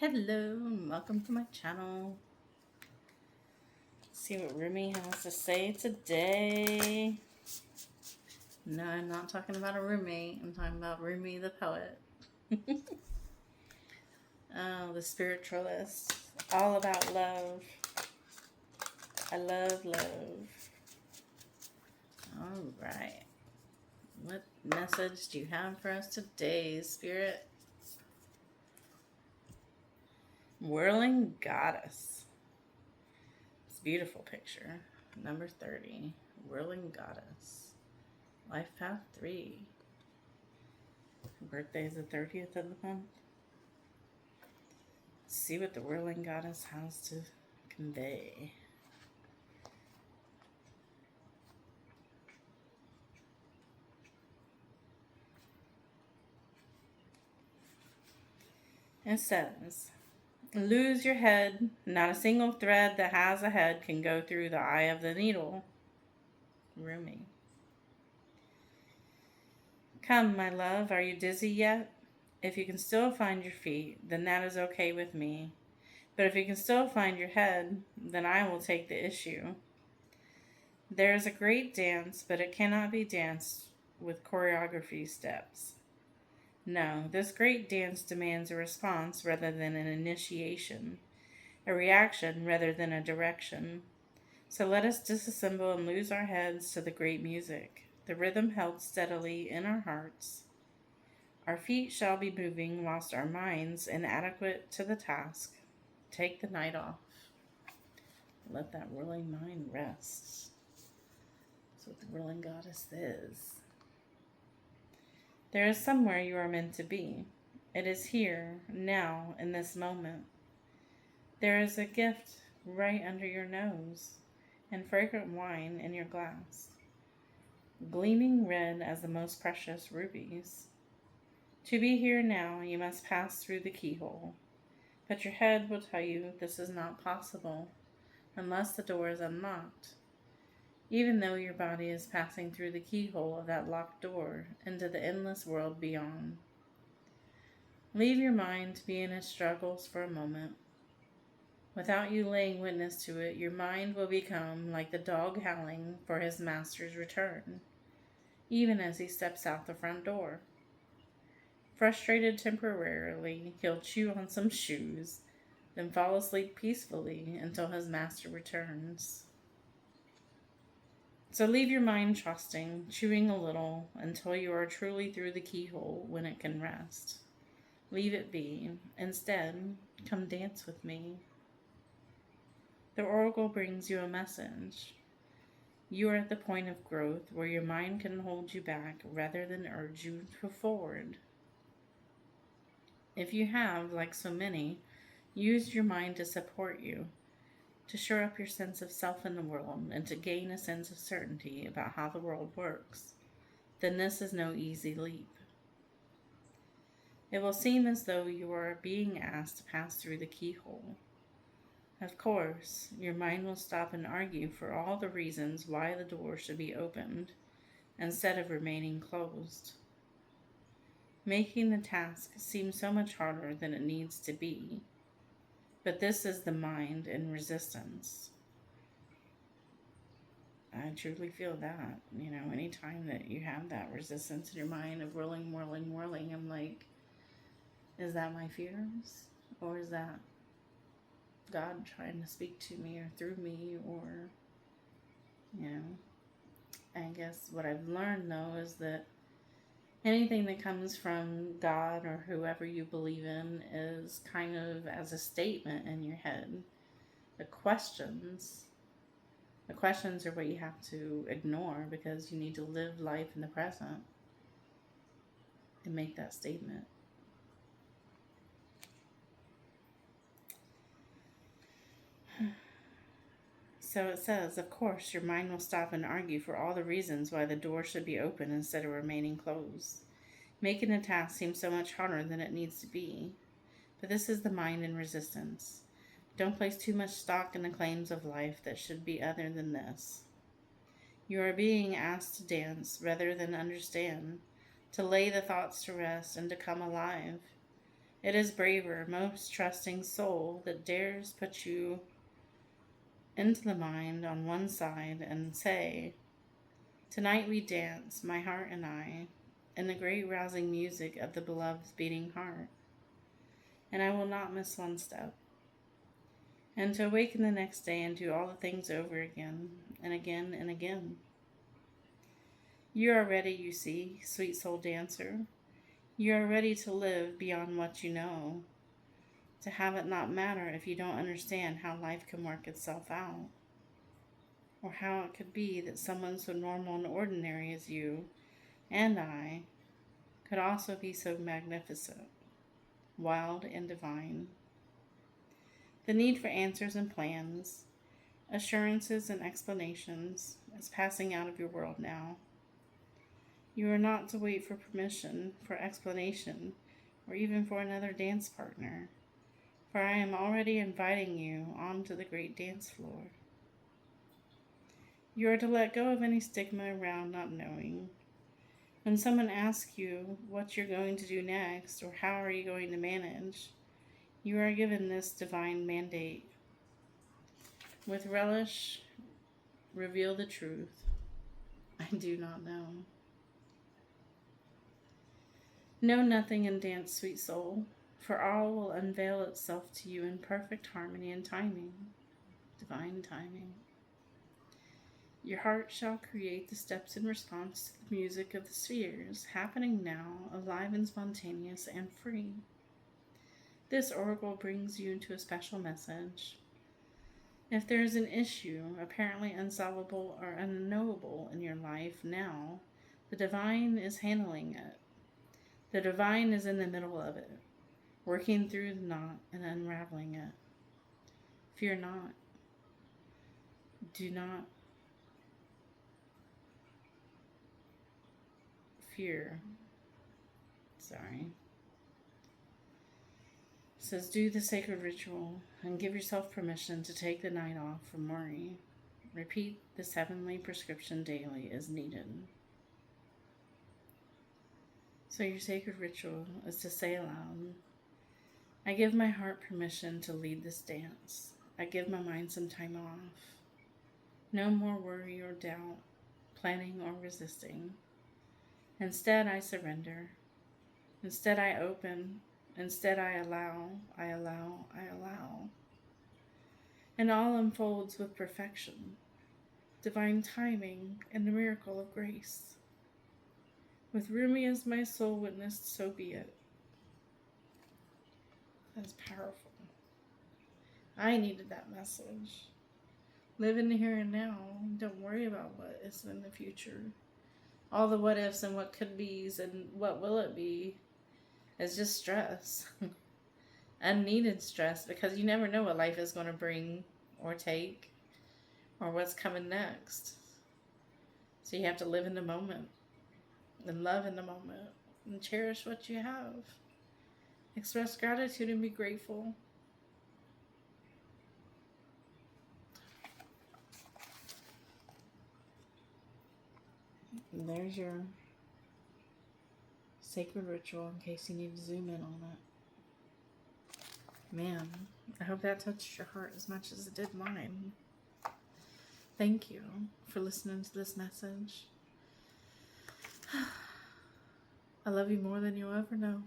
Hello and welcome to my channel. Let's see what Rumi has to say today. No, I'm not talking about a roommate. I'm talking about Rumi the poet. Oh, the spiritualist. All about love. I love love. All right. What message do you have for us today, Spirit? Whirling Goddess. It's a beautiful picture. Number 30. Whirling Goddess. Life Path 3. Her birthday is the 30th of the month. Let's see what the Whirling Goddess has to convey. It says, lose your head. Not a single thread that has a head can go through the eye of the needle. Rumi. Come, my love, are you dizzy yet? If you can still find your feet, then that is okay with me. But if you can still find your head, then I will take the issue. There is a great dance, but it cannot be danced with choreography steps. No, this great dance demands a response rather than an initiation, a reaction rather than a direction. So let us disassemble and lose our heads to the great music, the rhythm held steadily in our hearts. Our feet shall be moving whilst our minds, inadequate to the task, take the night off. Let that whirling mind rest. That's what the whirling goddess is. There is somewhere you are meant to be. It is here, now, in this moment. There is a gift right under your nose, and fragrant wine in your glass, gleaming red as the most precious rubies. To be here now, you must pass through the keyhole, but your head will tell you this is not possible unless the door is unlocked, even though your body is passing through the keyhole of that locked door into the endless world beyond. Leave your mind to be in its struggles for a moment. Without you laying witness to it, your mind will become like the dog howling for his master's return, even as he steps out the front door. Frustrated temporarily, he'll chew on some shoes, then fall asleep peacefully until his master returns. So leave your mind trusting, chewing a little, until you are truly through the keyhole when it can rest. Leave it be. Instead, come dance with me. The oracle brings you a message. You are at the point of growth where your mind can hold you back rather than urge you forward. If you have, like so many, used your mind to support you, to shore up your sense of self in the world, and to gain a sense of certainty about how the world works, then this is no easy leap. It will seem as though you are being asked to pass through the keyhole. Of course, your mind will stop and argue for all the reasons why the door should be opened instead of remaining closed, making the task seem so much harder than it needs to be. But this is the mind in resistance. I truly feel that, anytime that you have that resistance in your mind of whirling, whirling, whirling, I'm like, is that my fears? Or is that God trying to speak to me or through me? Or, I guess what I've learned though is that anything that comes from God or whoever you believe in is kind of as a statement in your head. The questions are what you have to ignore because you need to live life in the present and make that statement. So it says, of course, your mind will stop and argue for all the reasons why the door should be open instead of remaining closed, making a task seem so much harder than it needs to be. But this is the mind in resistance. Don't place too much stock in the claims of life that should be other than this. You are being asked to dance rather than understand, to lay the thoughts to rest and to come alive. It is braver, most trusting soul that dares put you into the mind on one side and say, "Tonight we dance, my heart and I, in the great rousing music of the beloved's beating heart, and I will not miss one step." And to awaken the next day and do all the things over again and again and again. You are ready, you see, sweet soul dancer. You are ready to live beyond what you know, to have it not matter if you don't understand how life can work itself out, or how it could be that someone so normal and ordinary as you and I could also be so magnificent, wild, and divine. The need for answers and plans, assurances and explanations is passing out of your world now. You are not to wait for permission, for explanation, or even for another dance partner, for I am already inviting you onto the great dance floor. You are to let go of any stigma around not knowing. When someone asks you what you're going to do next or how are you going to manage, you are given this divine mandate. With relish, reveal the truth. I do not know. Know nothing and dance, sweet soul, for all will unveil itself to you in perfect harmony and timing, divine timing. Your heart shall create the steps in response to the music of the spheres, happening now, alive and spontaneous and free. This oracle brings you to a special message. If there is an issue apparently unsolvable or unknowable in your life now, the divine is handling it. The divine is in the middle of it, working through the knot and unraveling it. Fear not. Do not fear. Sorry. It says, do the sacred ritual and give yourself permission to take the night off from worry. Repeat this heavenly prescription daily as needed. So your sacred ritual is to say aloud, I give my heart permission to lead this dance. I give my mind some time off. No more worry or doubt, planning or resisting. Instead, I surrender. Instead, I open. Instead, I allow. And all unfolds with perfection, divine timing, and the miracle of grace. With Rumi as my soul witness, so be it. That's powerful. I needed that message. Live in the here and now. Don't worry about what is in the future. All the what ifs and what could be's and what will it be is just stress. Unneeded stress, because you never know what life is going to bring or take or what's coming next. So you have to live in the moment and love in the moment and cherish what you have. Express gratitude and be grateful. And there's your sacred ritual in case you need to zoom in on it. Man, I hope that touched your heart as much as it did mine. Thank you for listening to this message. I love you more than you'll ever know.